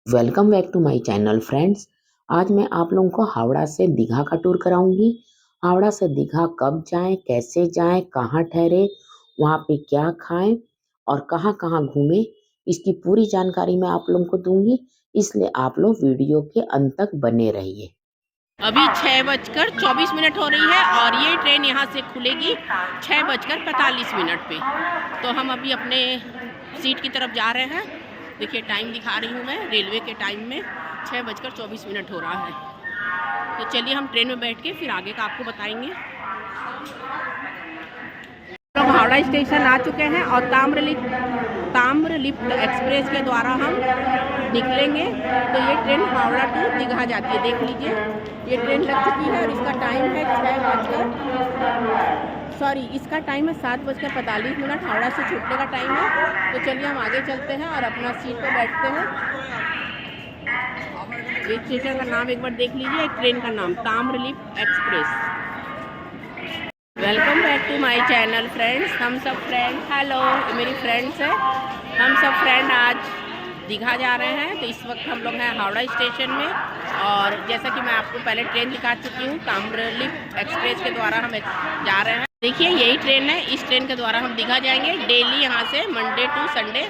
Welcome back to my channel friends. आज मैं आप लोगों को हावड़ा से दीघा का टूर कराऊंगी। हावड़ा से दीघा कब जाएं, कैसे जाएं, कहाँ ठहरे, वहाँ पे क्या खाएं और कहाँ-कहाँ घूमें, इसकी पूरी जानकारी मैं आप लोगों को दूंगी। इसलिए आप लोग वीडियो के अंत तक बने रहिए। अभी 6:24 हो रही है और ये ट्रेन यहाँ से खुलेगी 6:45 पे। तो हम अभी अपने सीट की तरफ जा रहे हैं। देखिए टाइम दिखा रही हूँ मैं, रेलवे के टाइम में 6:24 हो रहा है। तो चलिए हम ट्रेन में बैठ के फिर आगे का आपको बताएंगे। हम हावड़ा स्टेशन आ चुके हैं और ताम्रलिप्त एक्सप्रेस के द्वारा हम निकलेंगे। तो ये ट्रेन हावड़ा टू दीघा जाती है। देख लीजिए ये ट्रेन लग चुकी है और इसका टाइम है इसका टाइम है 7:45। हावड़ा से छूटने का टाइम है। तो चलिए हम आगे चलते हैं और अपना सीट पर बैठते हैं। ये स्टेशन का नाम एक बार देख लीजिए, एक ट्रेन का नाम Tamralipta express. Welcome back to my channel friends. हम सब फ्रेंड, हेलो मेरी फ्रेंड्स है। हम सब फ्रेंड आज दीघा जा रहे हैं। तो इस वक्त हम लोग हैं हावड़ा स्टेशन में और जैसा कि मैं आपको पहले ट्रेन दिखा चुकी हूँ, ताम्रलिप्त एक्सप्रेस के द्वारा हम जा रहे हैं। देखिए यही ट्रेन है, इस ट्रेन के द्वारा हम दीघा जाएंगे डेली। यहाँ से मंडे टू संडे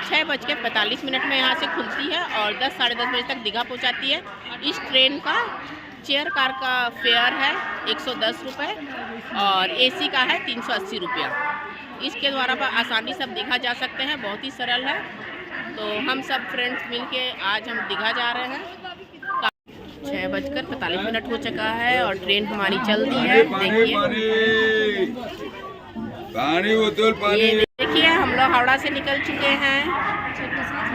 6:45 में यहाँ से खुलती है और 10 साढ़े 10 बजे तक दीघा पहुँचाती है। इस ट्रेन का चेयर कार का फेयर है 110 रुपये और एसी का है 380 रुपया। इसके द्वारा आसानी से दीघा जा सकते हैं, बहुत ही सरल है। तो हम सब फ्रेंड्स मिलके आज हम दीघा जा रहे हैं। 6:45 हो चुका है और ट्रेन हमारी चल रही है। देखिए हम लोग हावड़ा से निकल चुके हैं।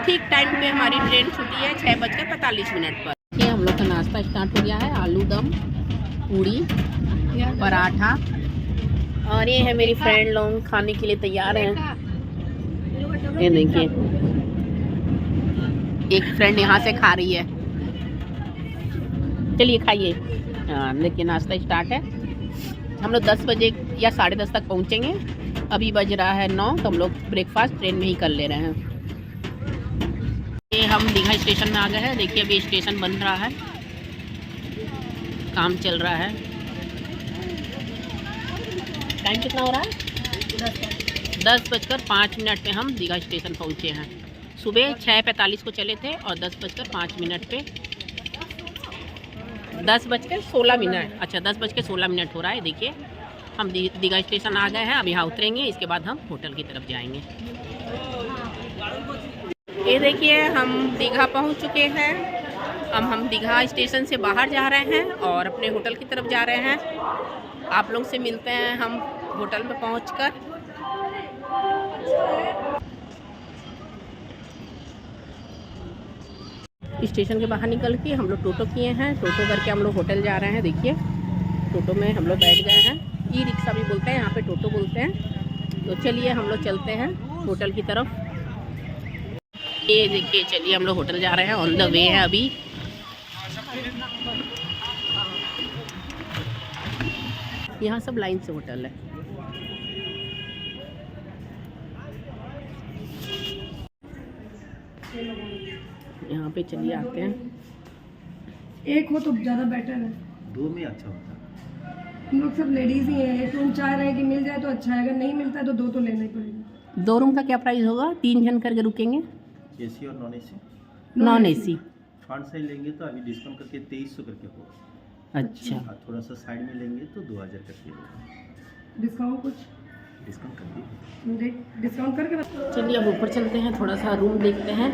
ठीक टाइम पे हमारी ट्रेन छुट्टी है 6:45 पर। ये हम लोग का नाश्ता स्टार्ट हो गया है। आलू दम, पूड़ी, पराठा और ये है मेरी फ्रेंड लोग खाने के लिए तैयार हैं। ये देखिए एक फ्रेंड यहाँ से खा रही है। चलिए खाइए। देखिए नाश्ता स्टार्ट है। हम लोग 10 बजे या 10:30 तक पहुँचेंगे। अभी बज रहा है 9, तो हम लोग ब्रेकफास्ट ट्रेन में ही कर ले रहे हैं। ये हम दीघा स्टेशन में आ गए हैं। देखिए अभी स्टेशन बन रहा है, काम चल रहा है। टाइम कितना हो रहा है? 10:05 पे हम दीघा स्टेशन पहुँचे हैं। सुबह 6:45 को चले थे और 10:05 पे 10:16। अच्छा 10:16 हो रहा है। देखिए हम दीघा स्टेशन आ गए हैं। अब यहाँ उतरेंगे, इसके बाद हम होटल की तरफ जाएंगे। ये देखिए हम दीघा पहुँच चुके हैं। अब हम दीघा स्टेशन से बाहर जा रहे हैं और अपने होटल की तरफ जा रहे हैं। आप लोग से मिलते हैं हम होटल में पहुंचकर। स्टेशन के बाहर निकल के हम लोग टोटो किए हैं। टोटो करके हम लोग होटल जा रहे हैं। देखिए टोटो में हम लोग बैठ गए हैं। ई रिक्शा भी बोलते हैं, यहाँ पे टोटो बोलते हैं। तो चलिए हम लोग चलते हैं होटल की तरफ। ये देखिए चलिए हम लोग होटल जा रहे हैं, ऑन द वे है अभी। यहाँ सब लाइन से होटल है। यहाँ पे चलिए आते हैं। एक हो तो ज़्यादा बेटर है, दो में अच्छा होता है। हम लोग सब लेडीज़ ही हैं। एक रूम चाह रहे हैं कि मिल जाए तो अच्छा है, अगर नहीं मिलता है तो 2 तो लेना ही पड़ेगा। 2 रूम का क्या प्राइस होगा? 3 जन करके रुकेंगे। एसी और non AC? Non AC. Front side लेंगे तो अभी डिस्काउंट करके 2300 करके होगा। अच्छा और थोड़ा सा साइड में लेंगे तो 2000 करके होगा। डिस्काउंट कुछ डिस्काउंट कर दिए, डिस्काउंट करके बता। चलिए अब ऊपर चलते हैं, थोड़ा सा रूम देखते हैं।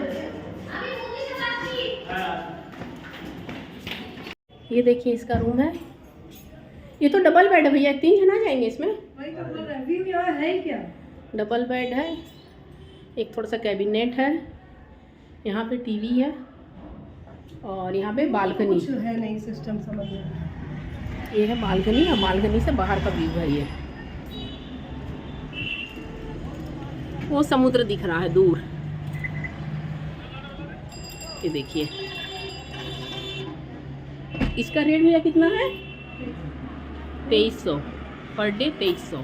ये देखिए इसका रूम है। ये तो डबल बेड है भैया, 3 जन आ जाएंगे इसमें। वही तो बोल रहे हैं, व्यू यहाँ है ही क्या? डबल बेड है, एक थोड़ा सा कैबिनेट है, यहाँ पे टीवी है और यहाँ पे बालकनी कुछ है नहीं सिस्टम समझ में। ये है बालकनी और बालकनी से बाहर का व्यू है। ये वो समुद्र दिख रहा है दूर। ये देखिए इसका रेट भैया कितना है? 2300 पर डे, 2300।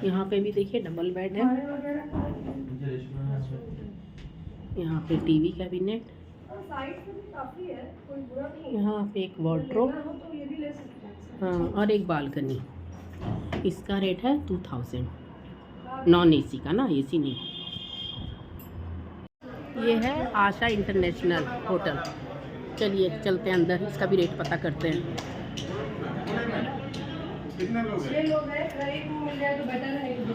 यहाँ पे भी देखिए डबल बेड है। यहाँ पे टीवी कैबिनेट, साइड से भी काफी है, कोई बुरा नहीं है। यहाँ पे एक वार्डरोब, लेना हो तो ये भी ले सकते हैं। हाँ, और एक बालकनी। इसका रेट है 2000, नॉन एसी का ना, एसी नहीं। ये है आशा इंटरनेशनल होटल। चलिए चलते हैं अंदर, इसका भी रेट पता करते हैं। कितने लोग 6 लोग हैं, अगर एक रूम मिल जाए तो बेटर है, नहीं तो दो।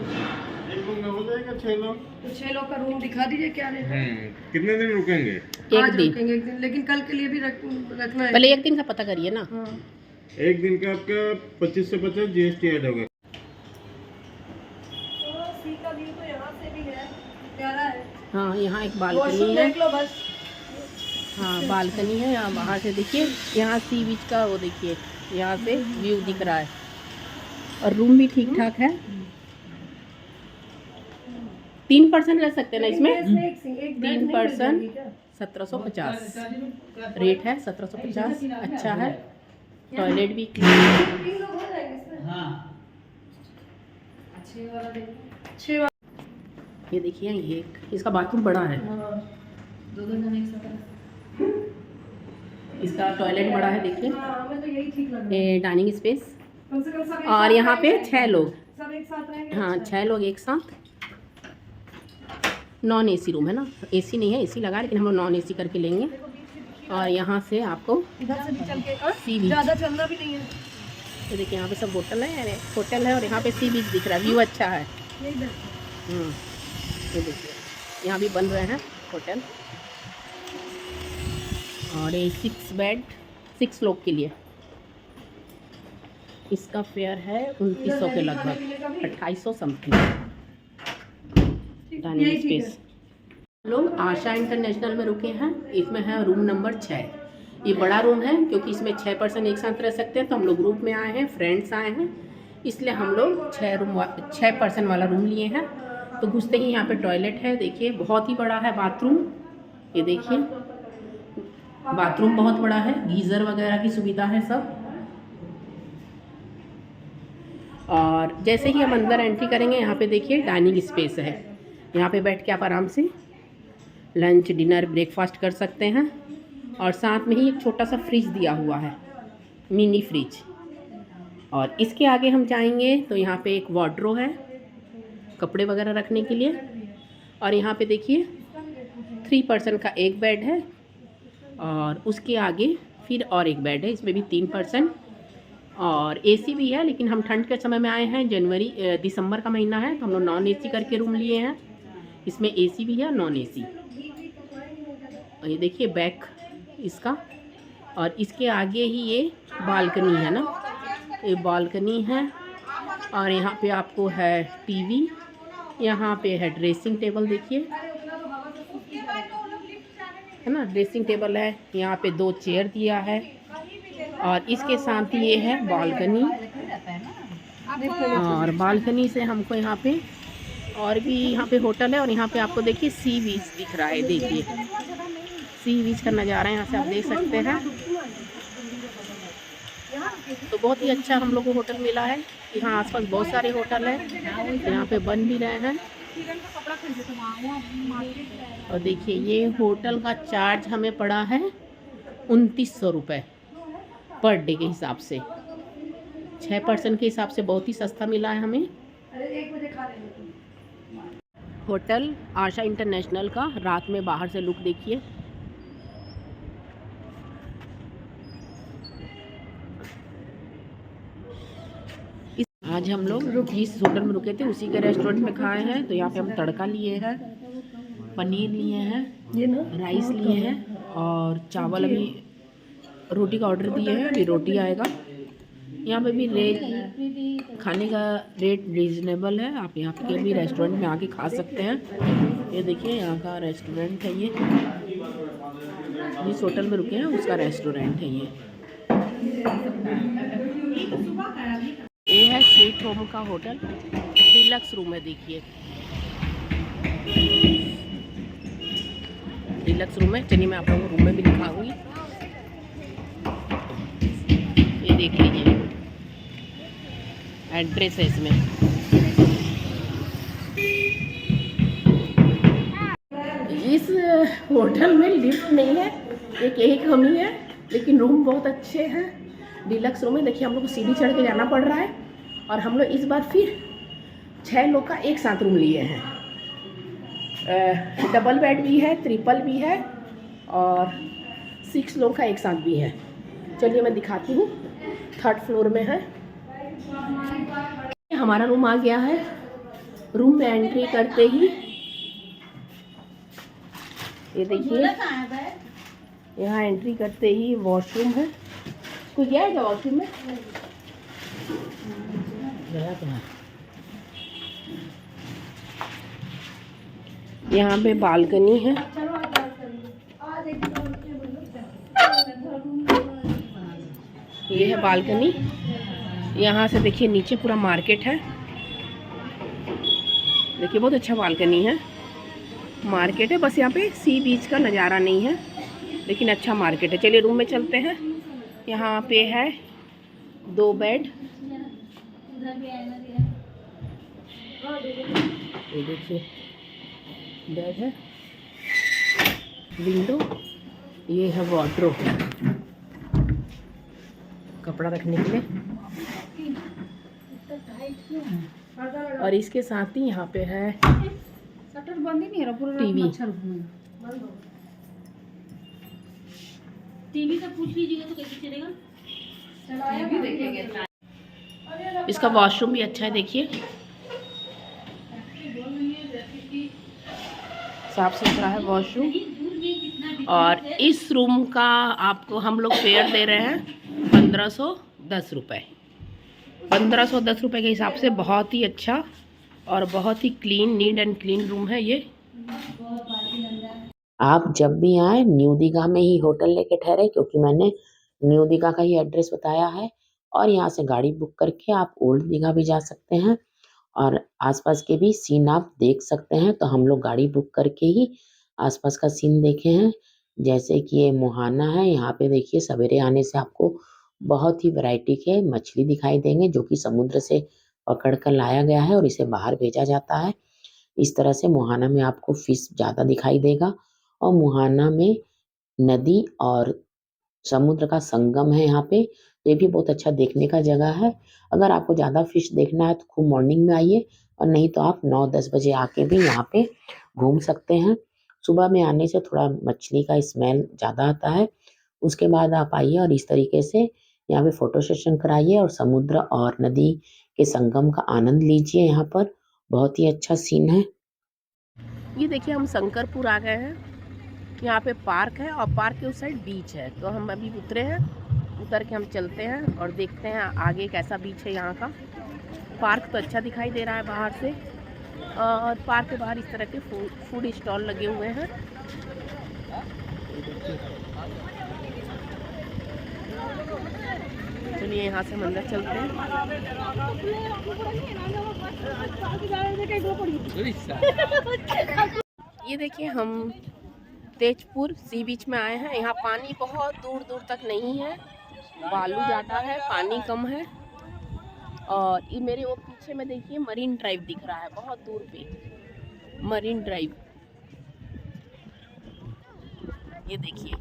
एक रूम में हो जाएगा 6 लोग? तो 6 लोग का रूम दिखा दीजिए क्या रेट है। कितने दिन रुकेंगे? आज एक दिन, रुकेंगे एक दिन, लेकिन कल के लिए भी रखना है। पहले एक दिन का पता करिए ना। हाँ। एक दिन का आपका 25 से 50 जीएसटी ऐड होगा। तो सी का व्यू तो यहाँ से भी है, प्यारा है। हाँ, यहाँ एक वॉशरूम बालकनी है। देख लो बस। हाँ, बालकनी है, यहाँ बाहर से देखिए, यहाँ सी बीच का वो देखिए, यहाँ से व्यू दिख रहा है। और रूम भी ठीक ठाक है। 3% रह सकते हैं ना इसमें। 3% 1750 रेट है, 1750 अच्छा है। टॉयलेट भी तीन लोग हो जाएंगे इसमें। छह वाला ये देखिए, ये एक इसका बाथरूम बड़ा है, दो जने एक साथ। इसका टॉयलेट बड़ा है देखिए, हाँ, हमें तो यही ठीक लग रहा है। ये डाइनिंग स्पेस। कम से कम सब एक और साथ यहाँ पे रहेंगे, 6 लोग, सब एक साथ रहेंगे। हाँ अच्छा। 6 लोग एक साथ। नॉन एसी रूम है ना, एसी नहीं है, एसी लगा है, लेकिन हम लोग नॉन एसी करके लेंगे। और यहाँ से आपको इधर से भी चल के सी बीच, ज्यादा चलना भी नहीं है। ये देखिए यहाँ पे सब होटल है, होटल है, और यहाँ पे सी बीच दिख रहा है, व्यू अच्छा है। यही बेस्ट है। ये देखिए यहाँ भी बन रहे हैं होटल। और ये 6 बेड, 6 लोग के लिए। इसका फेयर है 2900 के लगभग, 2800 समथिंग। डाइनिंग यही ठीक स्पेस। लोग आशा इंटरनेशनल में रुके हैं, इसमें है रूम नंबर 6। ये बड़ा रूम है क्योंकि इसमें 6 पर्सन एक साथ रह सकते हैं, तो हम लोग ग्रुप में आए हैं, फ्रेंड्स आए हैं, इसलिए हम लोग 6 पर्सन वाला रूम लिए हैं। तो घुसते ही यहाँ पे टॉयलेट है, देखिए बहुत ही बड़ा है बाथरूम। ये देखिए बाथरूम बहुत बड़ा है, गीज़र वगैरह की सुविधा है सब। और जैसे ही हम अंदर एंट्री करेंगे, यहाँ पे देखिए डाइनिंग स्पेस है, यहाँ पे बैठ के आप आराम से लंच, डिनर, ब्रेकफास्ट कर सकते हैं। और साथ में ही एक छोटा सा फ्रिज दिया हुआ है, मिनी फ्रिज। और इसके आगे हम जाएंगे तो यहाँ पे एक वार्डरोब है, कपड़े वगैरह रखने के लिए। और यहाँ पे देखिए 3 पर्सन का एक बेड है, और उसके आगे फिर और एक बेड है, इसमें भी 3 पर्सन। और एसी भी है, लेकिन हम ठंड के समय में आए हैं, दिसंबर का महीना है, तो हम लोग नॉन एसी करके रूम लिए हैं। इसमें एसी भी है, नॉन एसी। और ये देखिए बैक इसका, और इसके आगे ही ये बालकनी है ना, ये बालकनी है। और यहाँ पे आपको है टीवी, यहाँ पे है ड्रेसिंग टेबल, देखिए है ना, ड्रेसिंग टेबल है। यहाँ पे 2 चेयर दिया है, और इसके साथ ही ये है बालकनी। और बालकनी से हमको यहाँ पे और भी यहाँ पे होटल है, और यहाँ पे आपको देखिए सी बीच दिख रहा है, देखिए सी बीच का नज़ारा यहाँ से आप देख सकते हैं। तो बहुत ही अच्छा हम लोग को होटल मिला है। यहाँ आसपास बहुत सारे होटल हैं, यहाँ पे बन भी रहे हैं। और देखिए ये होटल का चार्ज हमें पड़ा है 2900 रुपये पर डे के हिसाब से। 6 पर्सन के हिसाब से बहुत ही सस्ता मिला है हमें। होटल आशा इंटरनेशनल का रात में बाहर से लुक देखिए। आज हम लोग जिस होटल में रुके थे उसी के रेस्टोरेंट में खाए हैं। तो यहाँ पे हम तड़का लिए हैं, पनीर लिए हैं, राइस लिए हैं, और चावल, अभी रोटी का ऑर्डर दिए हैं, अभी रोटी आएगा। यहाँ पे भी खाने का रेट रीज़नेबल है, आप यहाँ के भी रेस्टोरेंट में आके खा सकते हैं। ये देखिए यहाँ का रेस्टोरेंट है, ये जिस होटल में रुके हैं उसका रेस्टोरेंट है ये है स्वीट होम का होटल, डिलक्स रूम है, देखिए डिलक्स रूम है। चलिए मैं आप लोगों को रूम में भी दिखाऊंगी। ये देख लीजिए एड्रेस है इसमें। इस होटल में लिफ्ट नहीं है, एक यही कमी है, लेकिन रूम बहुत अच्छे हैं, डिलक्स रूम है। देखिए हम लोग को सीढ़ी चढ़ के जाना पड़ रहा है और हम लोग इस बार फिर 6 लोग का एक साथ रूम लिए हैं। डबल बेड भी है, ट्रिपल भी है और 6 लोग का एक साथ भी है। चलिए मैं दिखाती हूँ, 3rd फ्लोर में है। हमारा रूम आ गया है। रूम में एंट्री करते ही ये देखिए, यहाँ एंट्री करते ही वॉशरूम है। कोई गया है क्या वॉशरूम में? गया तो है। यहाँ पे बालकनी है। ये है बालकनी। यहाँ से देखिए नीचे पूरा मार्केट है। देखिए बहुत अच्छा बालकनी है, मार्केट है। बस यहाँ पे सी बीच का नज़ारा नहीं है, लेकिन अच्छा मार्केट है। चलिए रूम में चलते हैं। यहाँ पे है 2 बेड। ये देखिए बेड है, विंडो, ये है वार्डरोब, कपड़ा रखने के लिए। और इसके साथ ही यहाँ पे है शटर बंद ही नहीं है पूरा, टीवी। टीवी का पूछ लीजिएगा तो कैसे चलेगा। इसका वॉशरूम भी अच्छा है, देखिए साफ सुथरा है वॉशरूम। और इस रूम का आपको हम लोग फेयर दे रहे हैं 1510 रुपये। 1510 रुपये के हिसाब से बहुत ही अच्छा और बहुत ही clean, neat and clean room है ये। आप जब भी आए न्यू दीघा में ही होटल लेके ठहरे, क्योंकि मैंने न्यू दीघा का ही एड्रेस बताया है। और यहाँ से गाड़ी बुक करके आप ओल्ड दीघा भी जा सकते हैं और आसपास के भी सीन आप देख सकते हैं। तो हम लोग गाड़ी बुक करके ही आसपास का सीन देखे हैं। जैसे कि ये मुहाना है, यहाँ पे देखिए सवेरे आने से आपको बहुत ही वैरायटी के मछली दिखाई देंगे, जो कि समुद्र से पकड़ कर लाया गया है और इसे बाहर भेजा जाता है। इस तरह से मुहाना में आपको फिश ज़्यादा दिखाई देगा। और मुहाना में नदी और समुद्र का संगम है यहाँ पे, तो ये भी बहुत अच्छा देखने का जगह है। अगर आपको ज़्यादा फिश देखना है तो खूब मॉर्निंग में आइए, और नहीं तो आप 9-10 बजे आके भी यहाँ पे घूम सकते हैं। सुबह में आने से थोड़ा मछली का स्मेल ज़्यादा आता है। उसके बाद आप आइए और इस तरीके से यहाँ पे फ़ोटो सेशन कराइए और समुद्र और नदी के संगम का आनंद लीजिए। यहाँ पर बहुत ही अच्छा सीन है। ये देखिए हम शंकरपुर आ गए हैं। यहाँ पे पार्क है और पार्क के उस साइड बीच है। तो हम अभी उतरे हैं, उतर के हम चलते हैं और देखते हैं आगे कैसा बीच है यहाँ का। पार्क तो अच्छा दिखाई दे रहा है बाहर से, और पार्क के बाहर इस तरह के फूड स्टॉल लगे हुए हैं। चलिए यहाँ से हम अंदर चलते हैं। ये देखिए हम तेजपुर सी बीच में आए हैं। यहाँ पानी बहुत दूर दूर तक नहीं है, बालू ज़्यादा है, पानी कम है। और ये मेरे वो पीछे में देखिए मरीन ड्राइव दिख रहा है, बहुत दूर पे मरीन ड्राइव। ये देखिए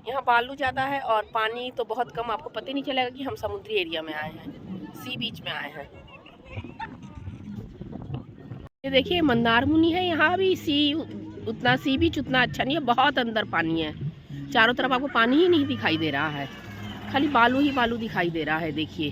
यहाँ बालू ज़्यादा है और पानी तो बहुत कम, आपको पता ही नहीं चलेगा कि हम समुद्री एरिया में आए हैं, सी बीच में आए हैं। ये देखिए मंदारमुनी है, यहाँ भी उतना सी बीच उतना अच्छा नहीं है, बहुत अंदर पानी है। चारों तरफ आपको पानी ही नहीं दिखाई दे रहा है, खाली बालू ही बालू दिखाई दे रहा है। देखिए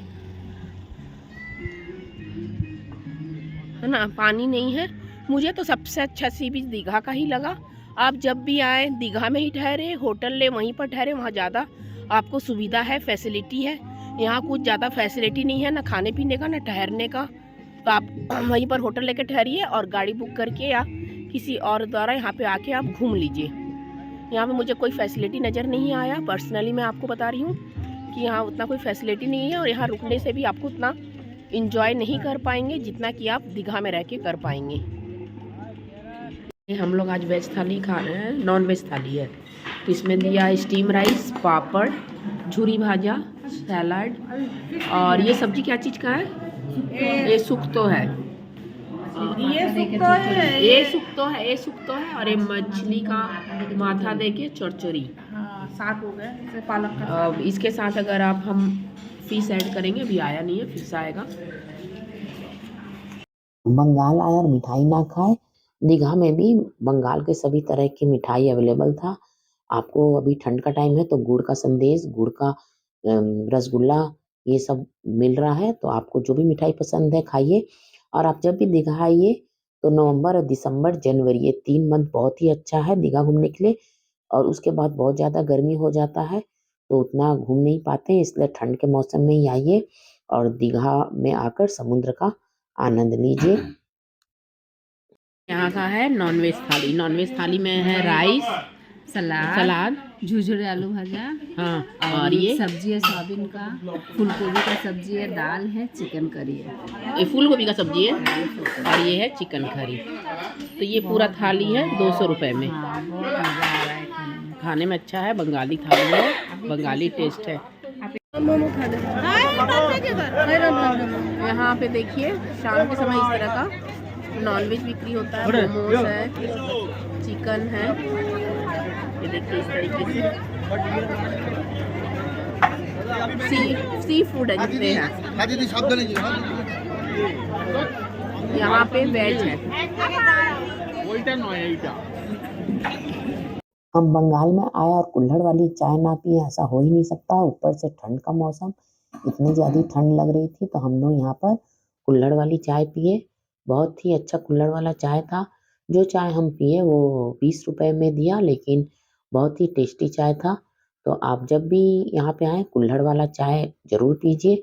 है ना, पानी नहीं है। मुझे तो सबसे अच्छा सी बीच दीघा का ही लगा। आप जब भी आए दीघा में ही ठहरे, होटल ले वहीं पर ठहरे, वहाँ ज़्यादा आपको सुविधा है, फैसिलिटी है। यहाँ कुछ ज़्यादा फैसिलिटी नहीं है, ना खाने पीने का ना ठहरने का। तो आप वहीं पर होटल लेकर ठहरिए और गाड़ी बुक करके या किसी और द्वारा यहाँ पे आके आप घूम लीजिए। यहाँ पे मुझे कोई फैसिलिटी नज़र नहीं आया। पर्सनली मैं आपको बता रही हूँ कि यहाँ उतना कोई फैसिलिटी नहीं है, और यहाँ रुकने से भी आपको उतना इंजॉय नहीं कर पाएंगे जितना कि आप दीघा में रह के कर पाएंगे। हम लोग आज वेज थाली खा रहे हैं, नॉन वेज थाली है। तो इसमें दिया है स्टीम राइस, पापड़, झूरी भाजा, सैलाड, और ये सब्जी क्या चीज़ का है? ये सुख्तो है, ये सुक्तो है, ये सुक्तो है और ये मछली का माथा देके चौरचोरी। हाँ, साग हो गया, जैसे पालक का। अब इसके साथ अगर हम फिश ऐड करेंगे, अभी आया नहीं है, फिश आएगा। बंगाल आए और मिठाई ना खाए। दीघा में भी बंगाल के सभी तरह की मिठाई अवेलेबल था। आपको अभी ठंड का टाइम है तो गुड़ का संदेश, गुड़ का रसगुल्ला ये सब मिल रहा है। तो आपको जो भी मिठाई पसंद है खाइए। और आप जब भी दीघा आइए तो नवंबर और दिसंबर, जनवरी ये 3 मंथ बहुत ही अच्छा है दीघा घूमने के लिए। और उसके बाद बहुत ज़्यादा गर्मी हो जाता है तो उतना घूम नहीं पाते हैं, इसलिए ठंड के मौसम में ही आइए और दीघा में आकर समुद्र का आनंद लीजिए। यहाँ का है नॉनवेज थाली। नॉनवेज थाली में है राइस, सलाद, झुझुरे आलू भजा, हाँ, और ये सब्जी है सोयाबीन का, फूलगोभी का सब्जी है, दाल है, चिकन करी है। ये फूल गोभी का सब्जी है और ये है चिकन करी। तो ये पूरा थाली है 200 रुपये में। हाँ, बहुत मज़ा आ रहा है खाने में। खाने में अच्छा है, बंगाली थाली है, बंगाली टेस्ट है। यहाँ पे देखिए शाम के समय इस तरह का नॉनवेज बिक्री होता है। मोमोज है, चिकन है, ये देखिए इस तरीके से सी फूड है जितने हैं। यहाँ पे वेज है। हम बंगाल में आए और कुल्हड़ वाली चाय ना पिए ऐसा हो ही नहीं सकता। ऊपर से ठंड का मौसम, इतनी ज़्यादा ठंड लग रही थी तो हम लोग यहाँ पर कुल्हड़ वाली चाय पिए। बहुत ही अच्छा कुल्हड़ वाला चाय था। जो चाय हम पिए वो 20 रुपए में दिया, लेकिन बहुत ही टेस्टी चाय था। तो आप जब भी यहाँ पे आएँ कुल्हड़ वाला चाय ज़रूर पीजिए,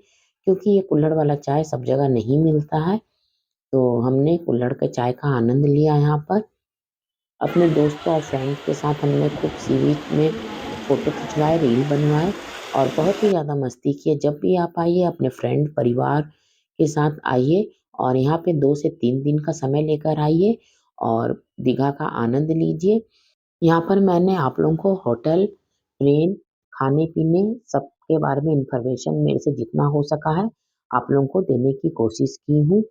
क्योंकि ये कुल्हड़ वाला चाय सब जगह नहीं मिलता है। तो हमने कुल्हड़ के चाय का आनंद लिया यहाँ पर। अपने दोस्तों और फ्रेंड्स के साथ हमने खूब सी बीच में फ़ोटो खिंचवाए, रील बनवाए और बहुत ही ज़्यादा मस्ती किए। जब भी आप आइए अपने फ्रेंड परिवार के साथ आइए और यहाँ पे 2 से 3 दिन का समय लेकर आइए और दीघा का आनंद लीजिए। यहाँ पर मैंने आप लोगों को होटल, ट्रेन, खाने-पीने सबके बारे में इन्फॉर्मेशन मेरे से जितना हो सका है आप लोगों को देने की कोशिश की हूँ।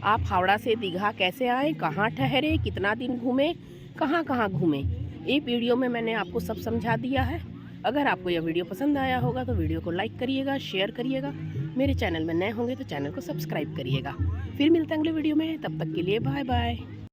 आप हावड़ा से दीघा कैसे आए, कहाँ ठहरे, कितना दिन घूमे, कहाँ घूमे, ये वीडियो में मैंने आपको सब समझा दिया है। अगर आपको यह वीडियो पसंद आया होगा तो वीडियो को लाइक करिएगा, शेयर करिएगा। मेरे चैनल में नए होंगे तो चैनल को सब्सक्राइब करिएगा। फिर मिलते हैं अगले वीडियो में, तब तक के लिए बाय बाय।